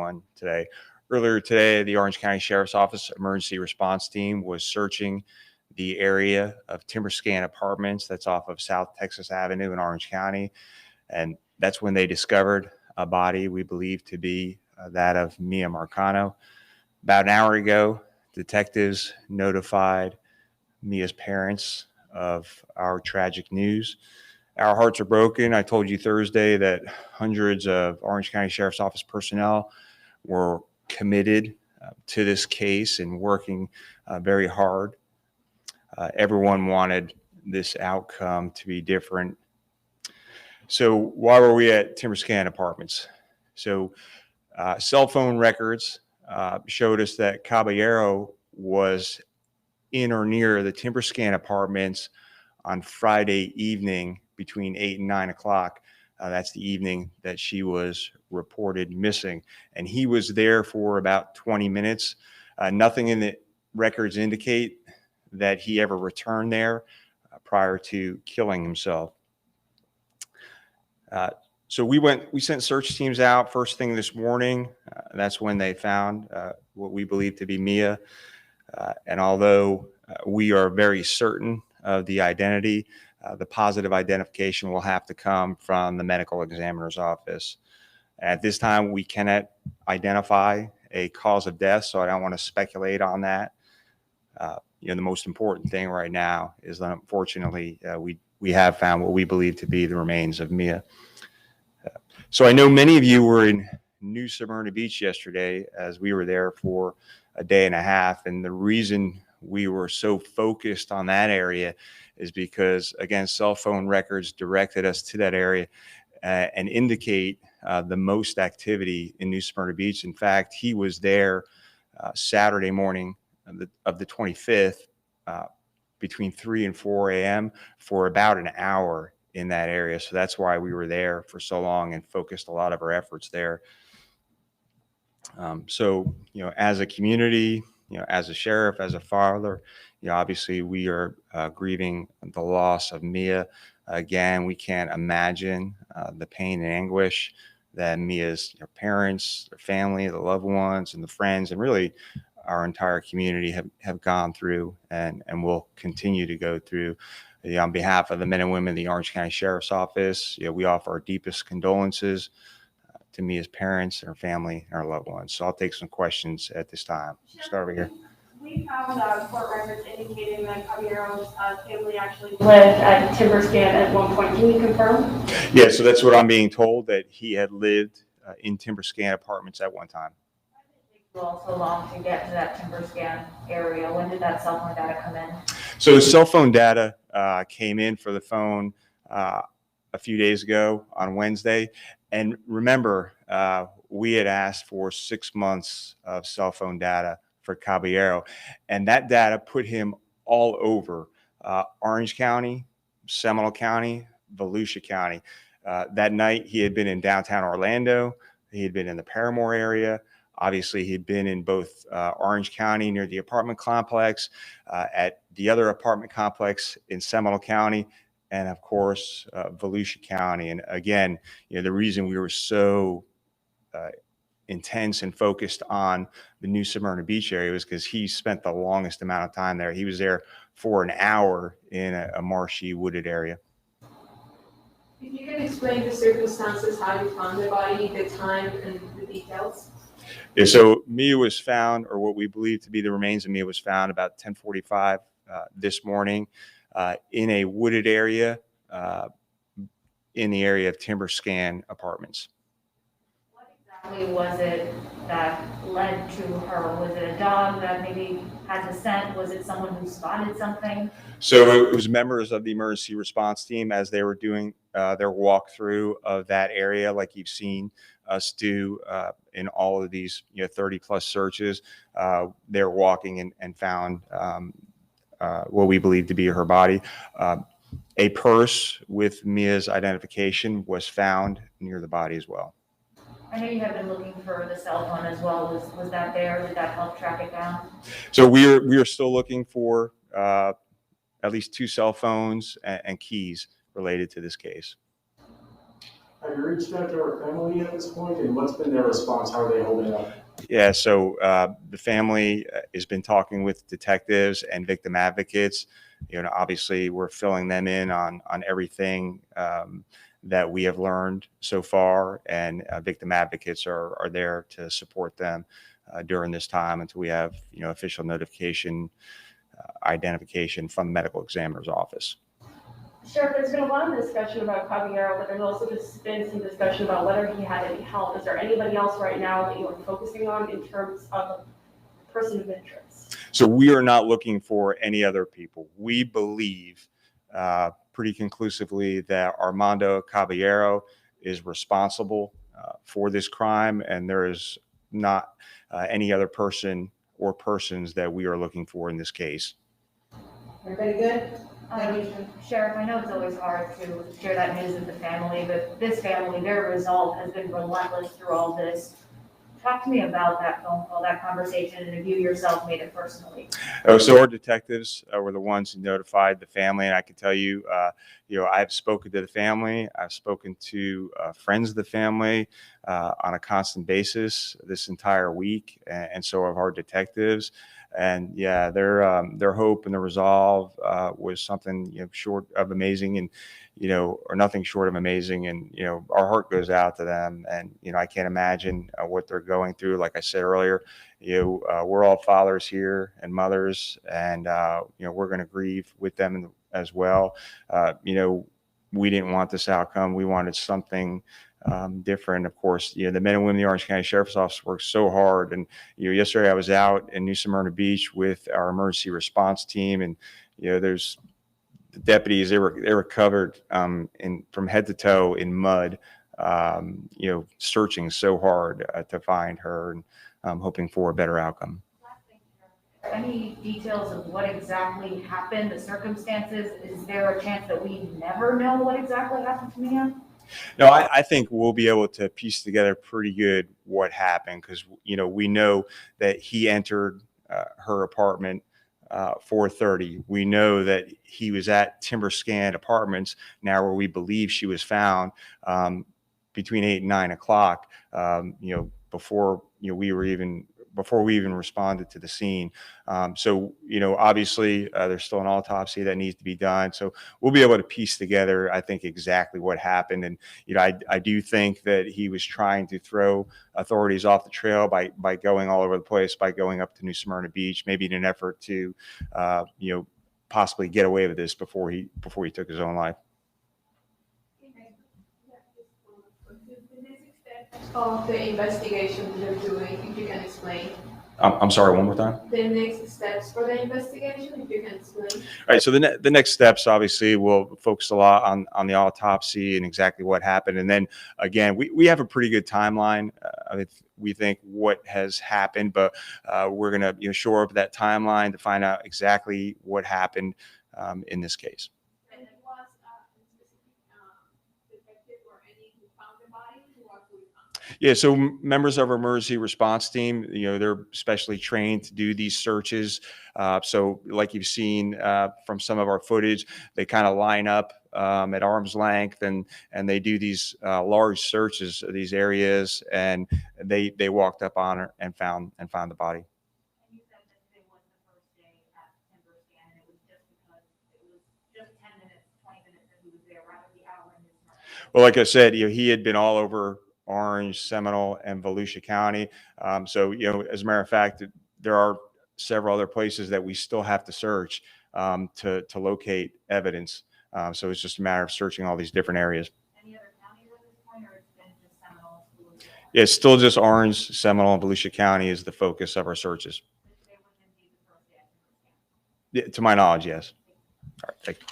everyone today. Earlier today, the Orange County Sheriff's Office emergency response team was searching the area of Timberscan Apartments that's off of South Texas Avenue in Orange County. And that's when they discovered a body we believe to be that of Miya Marcano. About an hour ago, detectives notified Mia's parents of our tragic news. Our hearts are broken. I told you Thursday that hundreds of Orange County Sheriff's Office personnel were committed to this case and working very hard. Everyone wanted this outcome to be different. So why were we at Timberscan Apartments? So cell phone records showed us that Caballero was in or near the Timberscan Apartments on Friday evening between 8 and 9 o'clock. That's the evening that she was reported missing. And he was there for about 20 minutes. Nothing in the records indicate that he ever returned there prior to killing himself. So we sent search teams out first thing this morning. That's when they found what we believe to be Miya. And although we are very certain of the identity, the positive identification will have to come from the medical examiner's office. At this time, we cannot identify a cause of death, so I don't want to speculate on that. The most important thing right now is that unfortunately we have found what we believe to be the remains of Miya. So I know many of you were in New Smyrna Beach yesterday as we were there for a day and a half, and the reason we were so focused on that area is because, again, cell phone records directed us to that area and indicate the most activity in New Smyrna Beach. In fact, he was there Saturday morning of the 25th between 3 and 4 a.m. for about an hour in that area. So that's why we were there for so long and focused a lot of our efforts there. So, as a community, as a sheriff, as a father, obviously we are grieving the loss of Miya. Again, we can't imagine the pain and anguish that Miya's parents, their family, the loved ones, and the friends, and really our entire community have gone through and will continue to go through. On behalf of the men and women of the Orange County Sheriff's Office, we offer our deepest condolences to Miya's parents and her family and our loved ones. So I'll take some questions at this time. Start over here. We found court records indicating that Caballero's family actually lived at Timberscan at one point. Can you confirm? Yeah, so that's what I'm being told, that he had lived in Timberscan Apartments at one time. Why did it take you all so long to get to that Timberscan area? When did that cell phone data come in? So cell phone data came in for the phone a few days ago on Wednesday. And remember, we had asked for 6 months of cell phone data for Caballero, and that data put him all over Orange County, Seminole County, Volusia County. That night, he had been in downtown Orlando. He had been in the Paramore area. Obviously, he'd been in both Orange County near the apartment complex, at the other apartment complex in Seminole County, and of course, Volusia County. And again, the reason we were so intense and focused on the New Smyrna Beach area was because he spent the longest amount of time there. He was there for an hour in a marshy, wooded area. If you can explain the circumstances, how you found the body, the time, and the details. Yeah, so Miya was found, or what we believe to be the remains of Miya was found about 10:45 this morning in a wooded area in the area of Timberscan Apartments. What exactly was it that led to her? Was it a dog that maybe has a scent? Was it someone who spotted something? So it was members of the emergency response team as they were doing their walkthrough of that area, like you've seen us do in all of these 30 plus searches. They're walking and found what we believe to be her body. A purse with Miya's identification was found near the body as well. I know you have been looking for the cell phone as well. Was that there? Did that help track it down? So we are still looking for at least 2 cell phones and keys related to this case. Have you reached out to her family at this point, and what's been their response? How are they holding up? Yeah, so the family has been talking with detectives and victim advocates. Obviously, we're filling them in on everything that we have learned so far, and victim advocates are there to support them during this time until we have official notification, identification from the medical examiner's office. Sheriff, there's been a lot of discussion about Caballero, but there's also just been some discussion about whether he had any help. Is there anybody else right now that you are focusing on in terms of a person of interest? So we are not looking for any other people. We believe pretty conclusively that Armando Caballero is responsible for this crime, and there is not any other person or persons that we are looking for in this case. Everybody good? Sheriff, I know it's always hard to share that news with the family, but this family, their resolve has been relentless through all this. Talk to me about that phone call, that conversation, and if you yourself made it personally. Oh, so our detectives were the ones who notified the family, and I can tell you, I've spoken to the family. I've spoken to friends of the family on a constant basis this entire week, and so have our detectives. And yeah, their hope and their resolve was something short of amazing, and or nothing short of amazing. And our heart goes out to them, and I can't imagine what they're going through. Like I said earlier, we're all fathers here and mothers, and we're going to grieve with them as well. We didn't want this outcome. We wanted something different. Of course, the men and women of the Orange County Sheriff's Office worked so hard. And yesterday I was out in New Smyrna Beach with our emergency response team, and there's the deputies. They were covered from head to toe in mud, searching so hard to find her, and hoping for a better outcome. Any details of what exactly happened, the circumstances? Is there a chance that we never know what exactly happened to Mia? No, I think we'll be able to piece together pretty good what happened, because we know that he entered her apartment 4:30. We know that he was at Timber Scan Apartments, now where we believe she was found, between 8 and 9 o'clock. Before we even responded to the scene. So, obviously there's still an autopsy that needs to be done. So we'll be able to piece together, I think, exactly what happened. And, I do think that he was trying to throw authorities off the trail by going all over the place, by going up to New Smyrna Beach, maybe in an effort to, possibly get away with this before he took his own life. Of the investigation they're doing, if you can explain. I'm sorry, one more time. The next steps for the investigation, if you can explain. All right, so the next steps, obviously, will focus a lot on the autopsy and exactly what happened. And then again, we have a pretty good timeline. We think what has happened, but we're going to shore up that timeline to find out exactly what happened in this case. And it was detective or any who found the body, who actually found? Yeah, so members of our emergency response team, they're specially trained to do these searches. So like you've seen from some of our footage, they kind of line up at arm's length, and they do these large searches of these areas, and they walked up on her and found the body. And you said that today was the first day at Timber Scan, and it was just because it was just 10 minutes, 20 minutes that he was there, right at the hour in this month. Well, like I said, he had been all over Orange, Seminole, and Volusia County. So, as a matter of fact, there are several other places that we still have to search to locate evidence. So it's just a matter of searching all these different areas. Any other counties at this point, or it's been just Seminole? Yeah, it's still just Orange, Seminole, and Volusia County is the focus of our searches. Today was indeed the first day at Timber Scan. Yeah, to my knowledge, yes. All right, thank you.